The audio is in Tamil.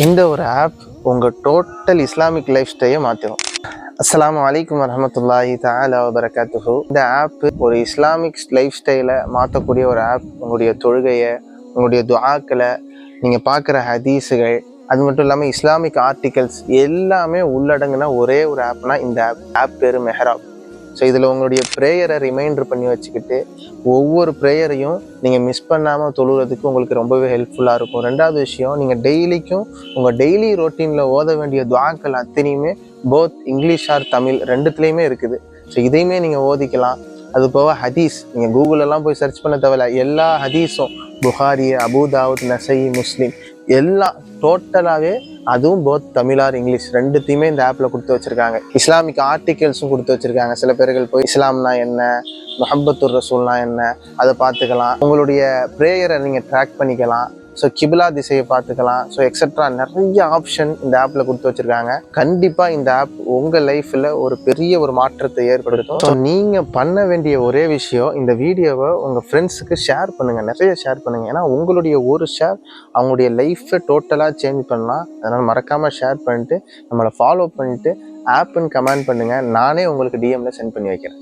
இந்த ஒரு ஆப் உங்கள் டோட்டல் இஸ்லாமிக் லைஃப் ஸ்டைலை மாற்றிடும். அஸ்ஸலாமு அலைக்கும் வரஹ்மத்துல்லாஹி தஆலா வபரகாத்துஹு. இந்த ஆப் ஒரு இஸ்லாமிக் லைஃப் ஸ்டைலை மாற்றக்கூடிய ஒரு ஆப். உங்களுடைய தொழுகையை, உங்களுடைய துஆக்களை, நீங்கள் பார்க்குற ஹதீஸுகள், அது மட்டும் இல்லாமல் இஸ்லாமிக் ஆர்டிகல்ஸ் எல்லாமே உள்ளடங்கின ஒரே ஒரு ஆப்னா இந்த ஆப் பேர் மெஹராப். ஸோ இதில் உங்களுடைய ப்ரேயரை ரிமைண்டர் பண்ணி வச்சுக்கிட்டு ஒவ்வொரு ப்ரேயரையும் நீங்கள் மிஸ் பண்ணாமல் தொழுகிறதுக்கு உங்களுக்கு ரொம்பவே ஹெல்ப்ஃபுல்லாக இருக்கும். ரெண்டாவது விஷயம், நீங்கள் டெய்லிக்கும் உங்கள் டெய்லி ரொட்டீனில் ஓத வேண்டிய துஆக்கள் அத்தனையுமே போத் இங்கிலீஷ் ஆர் தமிழ் ரெண்டுத்துலேயுமே இருக்குது. ஸோ இதையுமே நீங்கள் ஓதிக்கலாம். அது போக ஹதீஸ், நீங்கள் கூகுளெல்லாம் போய் சர்ச் பண்ண தேவையில்ல, எல்லா ஹதீஸும் புகாரி, அபூதாவுத், நசை, முஸ்லீம் எல்லாம் டோட்டலாகவே, அதுவும் போத் தமிழ் ஆர் இங்கிலீஷ் ரெண்டுத்தையுமே இந்த ஆப்பில் கொடுத்து வச்சுருக்காங்க. இஸ்லாமிக் ஆர்டிகல்ஸும் கொடுத்து வச்சுருக்காங்க. சில பேர்கள் போய் இஸ்லாம்னா என்ன, முஹப்பத்துர் ரசூல்னா என்ன, அதை பார்த்துக்கலாம். உங்களுடைய ப்ரேயரை நீங்கள் ட்ராக் பண்ணிக்கலாம். ஸோ கிபிலா திசையை பார்த்துக்கலாம். ஸோ எக்ஸட்ரா நிறைய ஆப்ஷன் இந்த ஆப்பில் கொடுத்து வச்சுருக்காங்க. கண்டிப்பாக இந்த ஆப் உங்கள் லைஃப்பில் ஒரு பெரிய ஒரு மாற்றத்தை ஏற்படுத்தும். ஸோ நீங்கள் பண்ண வேண்டிய ஒரே விஷயம், இந்த வீடியோவை உங்கள் ஃப்ரெண்ட்ஸுக்கு ஷேர் பண்ணுங்கள், நிறைய ஷேர் பண்ணுங்கள். ஏன்னா உங்களுடைய ஒரு ஷேர் அவங்களுடைய லைஃப்பை டோட்டலாக சேஞ்ச் பண்ணலாம். அதனால் மறக்காமல் ஷேர் பண்ணிட்டு நம்மளை ஃபாலோ பண்ணிவிட்டு ஆப்புன்னு கமெண்ட் பண்ணுங்கள். நானே உங்களுக்கு டிஎம்மில் சென்ட் பண்ணி வைக்கிறேன்.